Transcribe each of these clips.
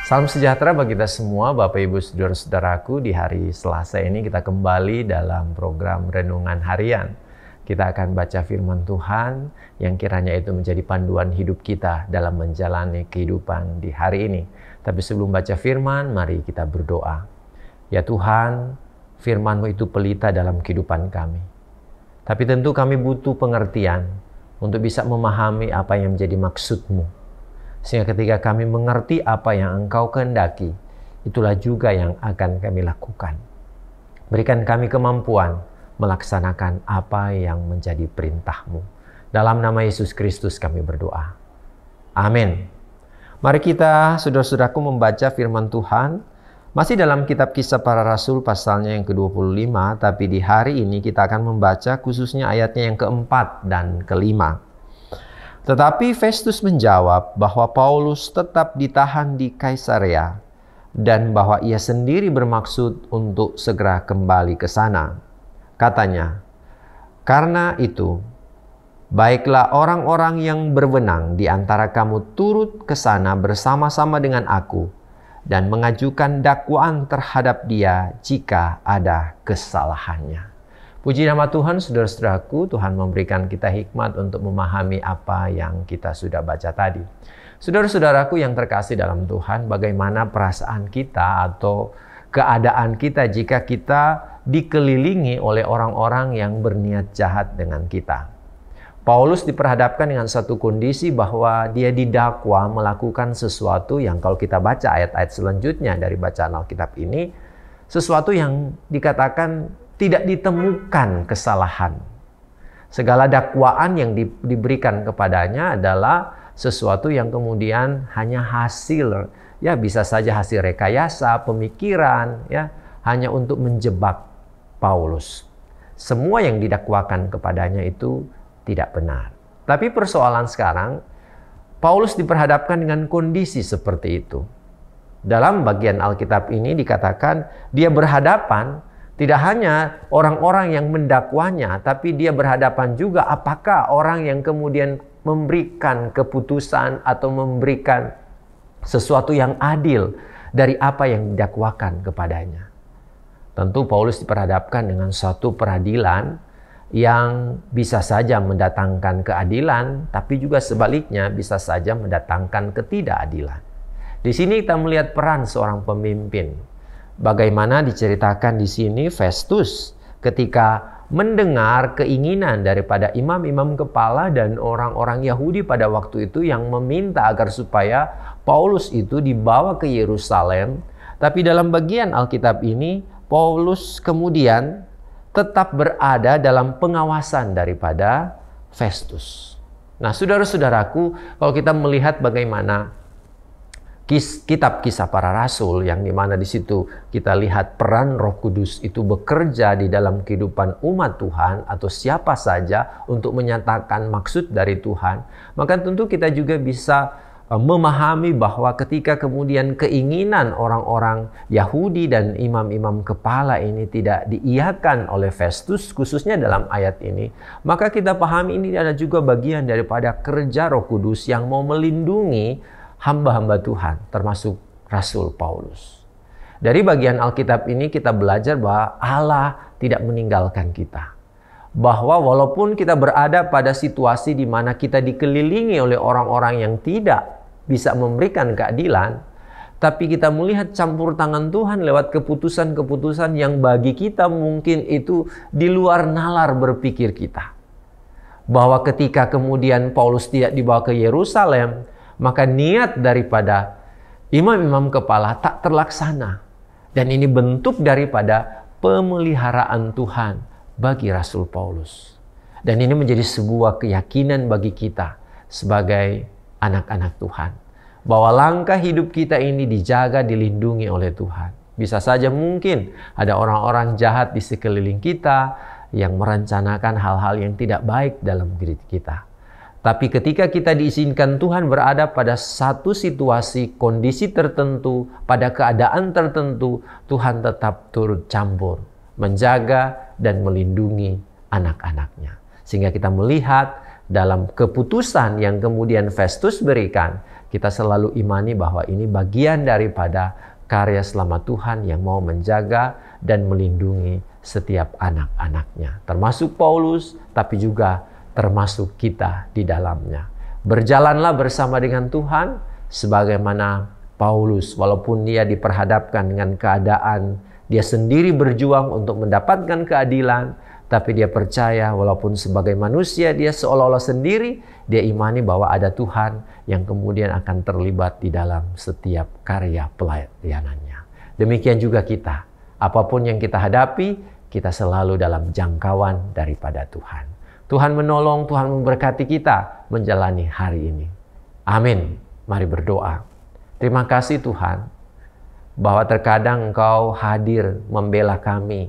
Salam sejahtera bagi kita semua, Bapak Ibu Saudara-saudaraku. Di hari Selasa ini kita kembali dalam program Renungan Harian. Kita akan baca firman Tuhan yang kiranya itu menjadi panduan hidup kita dalam menjalani kehidupan di hari ini. Tapi sebelum baca firman, mari kita berdoa. Ya Tuhan, firman-Mu itu pelita dalam kehidupan kami. Tapi tentu kami butuh pengertian untuk bisa memahami apa yang menjadi maksud-Mu. Sehingga ketika kami mengerti apa yang Engkau kehendaki, itulah juga yang akan kami lakukan. Berikan kami kemampuan melaksanakan apa yang menjadi perintah-Mu. Dalam nama Yesus Kristus kami berdoa. Amin. Mari kita, saudara-saudaraku, membaca firman Tuhan. Masih dalam kitab Kisah Para Rasul pasalnya yang ke-25, tapi di hari ini kita akan membaca khususnya ayatnya yang ke-4 dan ke-5. Tetapi Festus menjawab bahwa Paulus tetap ditahan di Kaisarea dan bahwa ia sendiri bermaksud untuk segera kembali ke sana. Katanya, "Karena itu, baiklah orang-orang yang berwenang di antara kamu turut ke sana bersama-sama dengan aku dan mengajukan dakwaan terhadap dia jika ada kesalahannya." Puji nama Tuhan, saudara-saudaraku, Tuhan memberikan kita hikmat untuk memahami apa yang kita sudah baca tadi. Saudara-saudaraku yang terkasih dalam Tuhan, bagaimana perasaan kita atau keadaan kita jika kita dikelilingi oleh orang-orang yang berniat jahat dengan kita? Paulus diperhadapkan dengan satu kondisi bahwa dia didakwa melakukan sesuatu yang kalau kita baca ayat-ayat selanjutnya dari bacaan Alkitab ini, sesuatu yang dikatakan tidak ditemukan kesalahan. Segala dakwaan yang diberikan kepadanya adalah sesuatu yang kemudian hanya hasil, ya bisa saja hasil rekayasa, pemikiran, ya hanya untuk menjebak Paulus. Semua yang didakwakan kepadanya itu tidak benar. Tapi persoalan sekarang, Paulus diperhadapkan dengan kondisi seperti itu. Dalam bagian Alkitab ini dikatakan dia berhadapan tidak hanya orang-orang yang mendakwanya, tapi dia berhadapan juga apakah orang yang kemudian memberikan keputusan atau memberikan sesuatu yang adil dari apa yang didakwakan kepadanya. Tentu Paulus diperhadapkan dengan suatu peradilan yang bisa saja mendatangkan keadilan, tapi juga sebaliknya bisa saja mendatangkan ketidakadilan. Di sini kita melihat peran seorang pemimpin. Bagaimana diceritakan di sini Festus ketika mendengar keinginan daripada imam-imam kepala dan orang-orang Yahudi pada waktu itu yang meminta agar supaya Paulus itu dibawa ke Yerusalem. Tapi dalam bagian Alkitab ini Paulus kemudian tetap berada dalam pengawasan daripada Festus. Nah, saudara-saudaraku, kalau kita melihat bagaimana kitab Kisah Para Rasul yang dimana di situ kita lihat peran Roh Kudus itu bekerja di dalam kehidupan umat Tuhan atau siapa saja untuk menyatakan maksud dari Tuhan, maka tentu kita juga bisa memahami bahwa ketika kemudian keinginan orang-orang Yahudi dan imam-imam kepala ini tidak diiyakan oleh Festus, khususnya dalam ayat ini, maka kita pahami ini adalah juga bagian daripada kerja Roh Kudus yang mau melindungi hamba-hamba Tuhan, termasuk Rasul Paulus. Dari bagian Alkitab ini kita belajar bahwa Allah tidak meninggalkan kita. Bahwa walaupun kita berada pada situasi di mana kita dikelilingi oleh orang-orang yang tidak bisa memberikan keadilan, tapi kita melihat campur tangan Tuhan lewat keputusan-keputusan yang bagi kita mungkin itu di luar nalar berpikir kita. Bahwa ketika kemudian Paulus tidak dibawa ke Yerusalem, maka niat daripada imam-imam kepala tak terlaksana. Dan ini bentuk daripada pemeliharaan Tuhan bagi Rasul Paulus. Dan ini menjadi sebuah keyakinan bagi kita sebagai anak-anak Tuhan. Bahwa langkah hidup kita ini dijaga, dilindungi oleh Tuhan. Bisa saja mungkin ada orang-orang jahat di sekeliling kita yang merencanakan hal-hal yang tidak baik dalam diri kita. Tapi ketika kita diizinkan Tuhan berada pada satu situasi, kondisi tertentu, pada keadaan tertentu, Tuhan tetap turut campur, menjaga dan melindungi anak-anaknya. Sehingga kita melihat dalam keputusan yang kemudian Festus berikan, kita selalu imani bahwa ini bagian daripada karya selamat Tuhan yang mau menjaga dan melindungi setiap anak-anaknya. Termasuk Paulus, tapi juga termasuk kita di dalamnya. Berjalanlah bersama dengan Tuhan sebagaimana Paulus, walaupun dia diperhadapkan dengan keadaan dia sendiri berjuang untuk mendapatkan keadilan, tapi dia percaya walaupun sebagai manusia dia seolah-olah sendiri, dia imani bahwa ada Tuhan yang kemudian akan terlibat di dalam setiap karya pelayanannya. Demikian juga kita, apapun yang kita hadapi, kita selalu dalam jangkauan daripada Tuhan. Tuhan menolong, Tuhan memberkati kita menjalani hari ini. Amin. Mari berdoa. Terima kasih Tuhan, bahwa terkadang Engkau hadir membela kami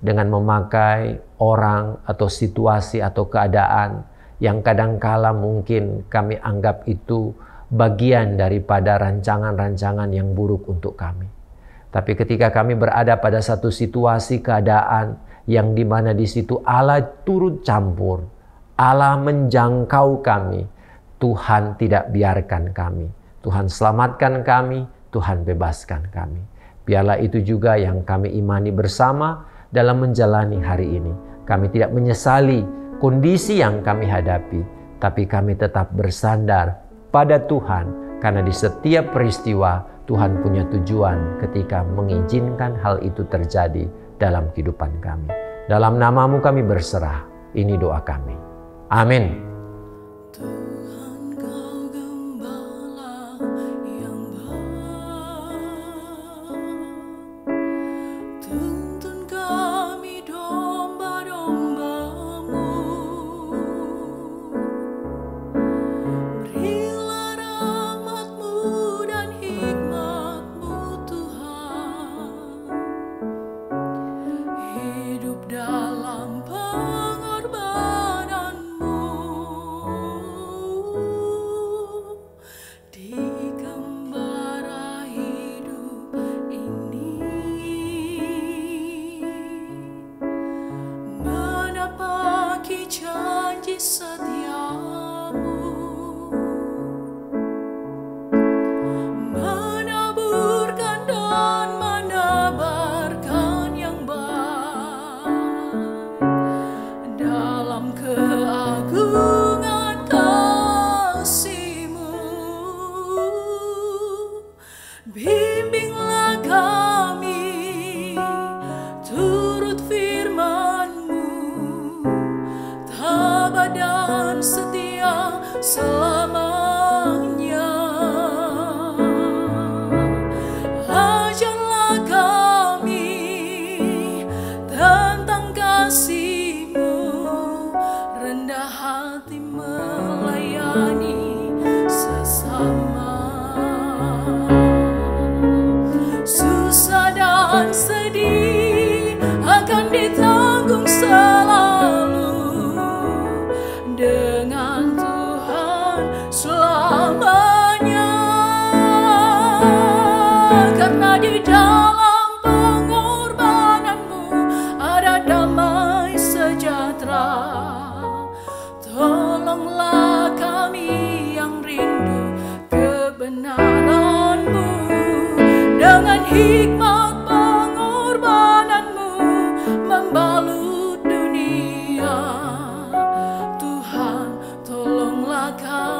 dengan memakai orang atau situasi atau keadaan yang kadangkala mungkin kami anggap itu bagian daripada rancangan-rancangan yang buruk untuk kami. Tapi ketika kami berada pada satu situasi keadaan yang dimana di situ Allah turut campur, Allah menjangkau kami, Tuhan tidak biarkan kami, Tuhan selamatkan kami, Tuhan bebaskan kami. Biarlah itu juga yang kami imani bersama dalam menjalani hari ini. Kami tidak menyesali kondisi yang kami hadapi, tapi kami tetap bersandar pada Tuhan, karena di setiap peristiwa Tuhan punya tujuan ketika mengizinkan hal itu terjadi dalam kehidupan kami. Dalam nama-Mu kami berserah. Ini doa kami. Amin. Bimbinglah kami turut firman-Mu, tabah dan setia selamanya. Ajarlah kami tentang kasih-Mu, rendah hati melayani sesama. Susah dan sedih akan ditanggung selalu dengan Tuhan selamanya, karena di dalam pengorbanan-Mu ada damai sejahtera. Tolonglah kami yang rindu kebenaran-Mu, dengan hikmat pengorbanan-Mu membalut dunia. Tuhan, tolonglah kami.